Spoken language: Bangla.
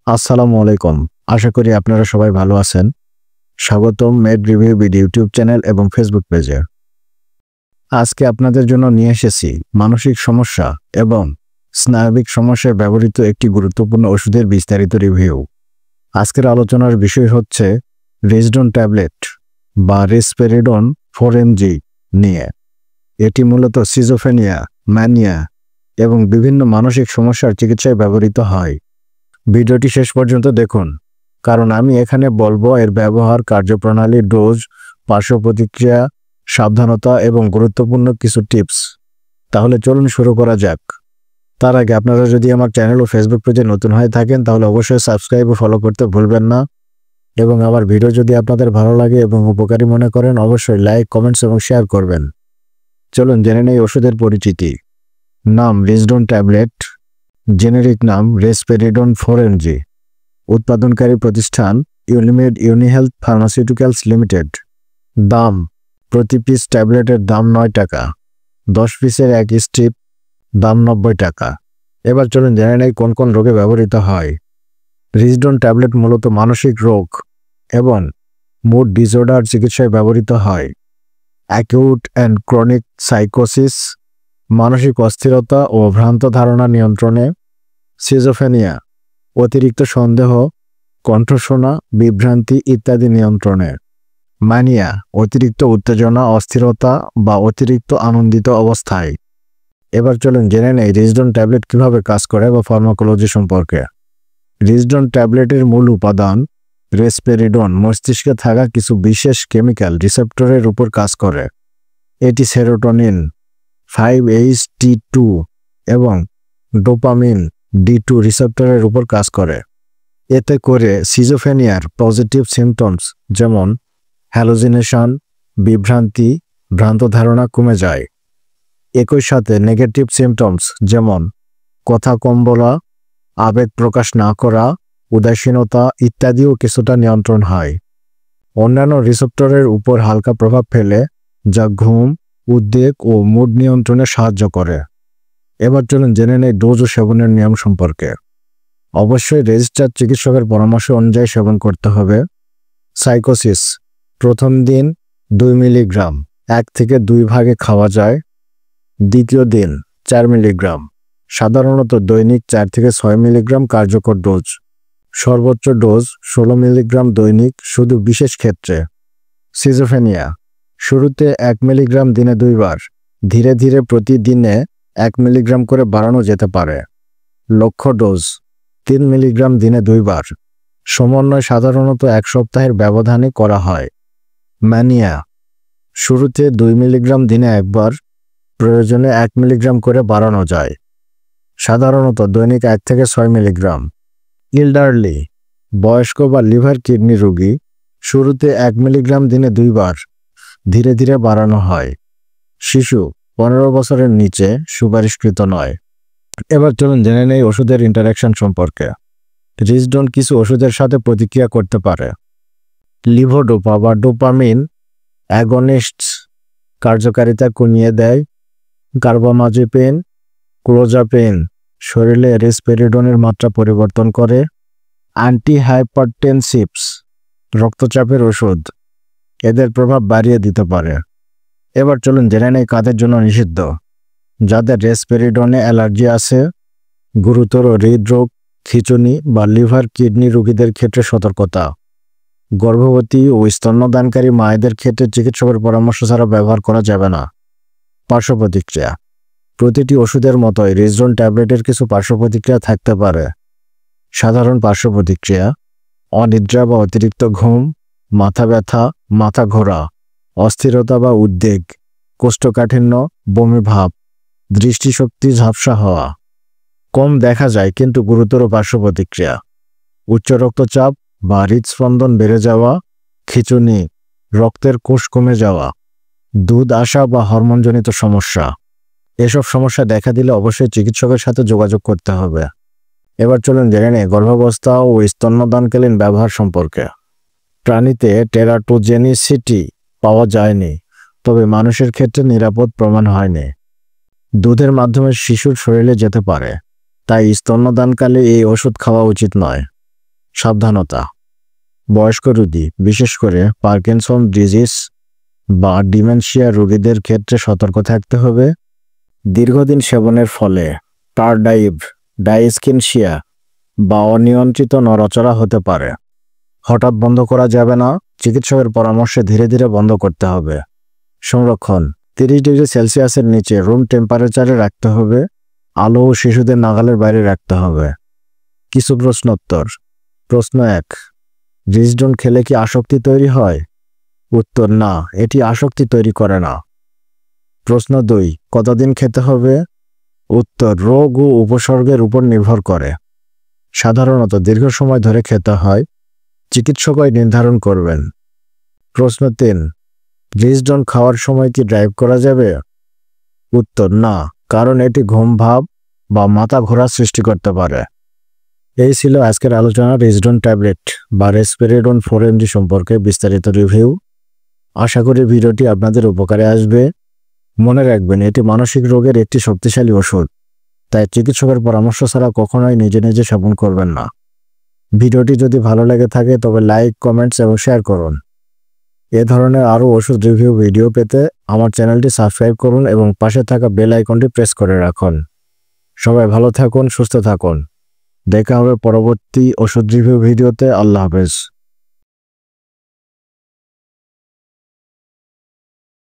আসসালামু আলাইকুম। আশা করি আপনারা সবাই ভালো আছেন। স্বাগতম made review BD YouTube channel এবং ফেসবুক পেজে। আজকে আপনাদের জন্য নিয়ে এসেছি মানসিক সমস্যা এবং স্নায়বিক সমস্যায় ব্যবহৃত একটি গুরুত্বপূর্ণ ওষুধের বিস্তারিত রিভিউ। আজকের আলোচনার বিষয় হচ্ছে রিজডন ট্যাবলেট বা রেসপেরিডন 4mg নিয়ে। এটি মূলত সিজোফ্রেনিয়া, ম্যানিয়া এবং বিভিন্ন মানসিক সমস্যার চিকিৎসায় ব্যবহৃত হয়। ভিডিওটি শেষ পর্যন্ত দেখুন, কারণ আমি এখানে বলবো এর ব্যবহার, কার্যপ্রণালী, ডোজ, পার্শ্ব প্রতিক্রিয়া, সাবধানতা এবং গুরুত্বপূর্ণ কিছু টিপস। তাহলে চলুন শুরু করা যাক। তার আগে আপনারা যদি আমার চ্যানেল ও ফেসবুক পেজে নতুন হয়ে থাকেন তাহলে অবশ্যই সাবস্ক্রাইব ও ফলো করতে ভুলবেন না, এবং আমার ভিডিও যদি আপনাদের ভালো লাগে এবং উপকারী মনে করেন অবশ্যই লাইক, কমেন্টস এবং শেয়ার করবেন। চলুন জেনে নেই ওষুধের পরিচিতি। নাম রিজডন ট্যাবলেট, জেনেরিক নাম রেসপেরিডন 4mg, উৎপাদনকারী প্রতিষ্ঠান ইউনিমেড ইউনিহেলথ ফার্মাসিউটিক্যালস লিমিটেড। দাম, প্রতি পিস ট্যাবলেটের দাম 9 টাকা, 10 পিসের এক স্ট্রিপ, দাম 90 টাকা। এবার চলুন জেনে নেই কোন কোন রোগে ব্যবহৃত হয়। রিজডন ট্যাবলেট মূলত মানসিক রোগ এবং মুড ডিসঅর্ডার চিকিৎসায় ব্যবহৃত হয়। অ্যাকিউট অ্যান্ড ক্রনিক সাইকোসিস, মানসিক অস্থিরতা ও ভ্রান্ত ধারণা নিয়ন্ত্রণে। সিজোফ্রেনিয়া, অতিরিক্ত সন্দেহ, কণ্ঠশোনা, বিভ্রান্তি ইত্যাদি নিয়ন্ত্রণে। ম্যানিয়া, অতিরিক্ত উত্তেজনা, অস্থিরতা বা অতিরিক্ত আনন্দিত অবস্থায়। এবার চলুন জেনে নেই রিজডন ট্যাবলেট কিভাবে কাজ করে বা ফার্মাকোলজি সম্পর্কে। রিজডন ট্যাবলেটের মূল উপাদান রেসপেরিডন মস্তিষ্কে থাকা কিছু বিশেষ কেমিক্যাল রিসেপ্টরের উপর কাজ করে। এটি সেরোটোনিন 5-HT2 এবং ডোপামিন D2 রিসেপ্টরের উপর কাজ করে। এতে করে সিজোফ্রেনিয়ার পজিটিভ সিমটমস যেমন হ্যালুসিনেশন, বিভ্রান্তি, ভ্রান্ত ধারণা কমে যায়। একই সাথে নেগেটিভ সিমটমস যেমন কথা কম বলা, আবেগ প্রকাশ না করা, উদাসীনতা ইত্যাদিও কিছুটা নিয়ন্ত্রণ হয়। অন্যান্য রিসেপ্টরের উপর হালকা প্রভাব ফেলে, যা ঘুম, উদ্বেগ ও মুড নিয়ন্ত্রণে সাহায্য করে। এবার চলুন জেনে নেই ডোজ ও সেবনের নিয়ম সম্পর্কে। অবশ্যই রেজিস্টার্ড চিকিৎসকের পরামর্শ অনুযায়ী সেবন করতে হবে। সাইকোসিস, প্রথম দিন 2 মিলিগ্রাম 1 থেকে 2 ভাগে খাওয়া যায়। দ্বিতীয় দিন 4 মিলিগ্রাম, সাধারণত দৈনিক 4 থেকে 6 মিলিগ্রাম কার্যকর ডোজ। সর্বোচ্চ ডোজ 16 মিলিগ্রাম দৈনিক, শুধু বিশেষ ক্ষেত্রে। সিজোফ্রেনিয়া, শুরুতে 1 মিলিগ্রাম দিনে 2 বার, ধীরে ধীরে প্রতিদিনে 1 মিলিগ্রাম করে বাড়ানো যেতে পারে। লক্ষ্য ডোজ 3 মিলিগ্রাম দিনে 2 বার। সমন্বয় সাধারণত 1 সপ্তাহের ব্যবধানে করা হয়। ম্যানিয়া, শুরুতে 2 মিলিগ্রাম দিনে 1 বার, প্রয়োজনে 1 মিলিগ্রাম করে বাড়ানো যায়। সাধারণত দৈনিক 1 থেকে 6 মিলিগ্রাম। ইলডারলি, বয়স্ক বা লিভার কিডনি রোগী, শুরুতে 1 মিলিগ্রাম দিনে 2 বার, ধীরে ধীরে বাড়ানো হয়। শিশু 15 বছরের নিচে সুপারিশকৃত নয়। এবার চলুন জেনে নেই ওষুধের ইন্টারঅ্যাকশন সম্পর্কে। রিজডন কিছু ওষুধের সাথে প্রতিক্রিয়া করতে পারে। লিভোডোপা বা ডোপামিন অ্যাগনিস্টস কার্যকারিতা কমিয়ে দেয়। কার্বামাজেপিন, ক্লোজাপিন শরীরে রেসপেরিডনের মাত্রা পরিবর্তন করে। অ্যান্টিহাইপারটেনসিভস, রক্তচাপের ওষুধ, এদের প্রভাব বাড়িয়ে দিতে পারে। এবার চলুন জেনে নেই কাদের জন্য নিষিদ্ধ। যাদের রেসপেরিডনে অ্যালার্জি আছে, গুরুতর হৃদরোগ, খিঁচুনি বা লিভার কিডনি রোগীদের ক্ষেত্রে সতর্কতা। গর্ভবতী ও স্তন্যদানকারী মায়েদের ক্ষেত্রে চিকিৎসকের পরামর্শ ছাড়া ব্যবহার করা যাবে না। পার্শ্ব প্রতিক্রিয়া, প্রতিটি ওষুধের মতোই রিজডন ট্যাবলেটের কিছু পার্শ্ব প্রতিক্রিয়া থাকতে পারে। সাধারণ পার্শ্ব প্রতিক্রিয়া: অনিদ্রা বা অতিরিক্ত ঘুম, মাথা ব্যথা, মাথা ঘোরা, অস্থিরতা বা উদ্বেগ, কোষ্ঠকাঠিন্য, বমি ভাব, দৃষ্টিশক্তি ঝাপসা হওয়া। কম দেখা যায় কিন্তু গুরুতর পার্শ্ব প্রতিক্রিয়া: উচ্চ রক্তচাপ বা হৃদস্পন্দন বেড়ে যাওয়া, খিঁচুনি, রক্তের কোষ কমে যাওয়া, দুধ আসা বা হরমোনজনিত সমস্যা। এসব সমস্যা দেখা দিলে অবশ্যই চিকিৎসকের সাথে যোগাযোগ করতে হবে। এবার চলুন জেনে নেই গর্ভাবস্থা ও স্তন্যদানকালীন ব্যবহার সম্পর্কে। প্রাণীতে টেরাটোজেনিসিটি পাওয়া যায়নি, তবে মানুষের ক্ষেত্রে নিরাপদ প্রমাণ হয়নি। দুধের মাধ্যমে শিশুর শরীরে যেতে পারে, তাই স্তন্যদানকালে এই ওষুধ খাওয়া উচিত নয়। সাবধানতা। বয়স্ক রোগী, বিশেষ করে পার্কিনসন ডিজিজ বা ডিমেনশিয়া রোগীদের ক্ষেত্রে সতর্ক থাকতে হবে। দীর্ঘদিন সেবনের ফলে টার্ডাইভ ডাইসকিনশিয়া বা অনিয়ন্ত্রিত নড়াচড়া হতে পারে। হঠাৎ বন্ধ করা যাবে না, চিকিৎসকের পরামর্শে ধীরে ধীরে বন্ধ করতে হবে। সংরক্ষণ: 30 ডিগ্রি সেলসিয়াসের নিচে রুম টেম্পারেচারে রাখতে হবে। আলো ও শিশুদের নাগালের বাইরে রাখতে হবে। কিছু প্রশ্নোত্তর। প্রশ্ন 1, রিজডন খেলে কি আসক্তি তৈরি হয়? উত্তর: না, এটি আসক্তি তৈরি করে না। প্রশ্ন 2, কতদিন খেতে হবে? উত্তর: রোগ ও উপসর্গের উপর নির্ভর করে। সাধারণত দীর্ঘ সময় ধরে খেতে হয়। চিকিৎসকই নির্ধারণ করবেন। প্রশ্ন 3, রিজডন খাওয়ার সময় কি ড্রাইভ করা যাবে? উত্তর: না, কারণ এটি ঘুম ভাব বা মাথা ঘোরার সৃষ্টি করতে পারে। এই ছিল আজকের আলোচনা রিজডন ট্যাবলেট বা রেসপেরিডন 4mg সম্পর্কে বিস্তারিত রিভিউ। আশা করি ভিডিওটি আপনাদের উপকারে আসবে। মনে রাখবেন, এটি মানসিক রোগের একটি শক্তিশালী ওষুধ, তাই চিকিৎসকের পরামর্শ ছাড়া কখনোই নিজে নিজে সেবন করবেন না। ভিডিওটি যদি ভালো লেগে থাকে তবে লাইক, কমেন্টস এবং শেয়ার করুন। এ ধরনের আরও ওষুধ রিভিউ ভিডিও পেতে আমার চ্যানেলটি সাবস্ক্রাইব করুন এবং পাশে থাকা বেল আইকনটি প্রেস করে রাখুন। সবাই ভালো থাকুন, সুস্থ থাকুন। দেখা হবে পরবর্তী ওষুধ রিভিউ ভিডিওতে। আল্লাহ হাফেজ।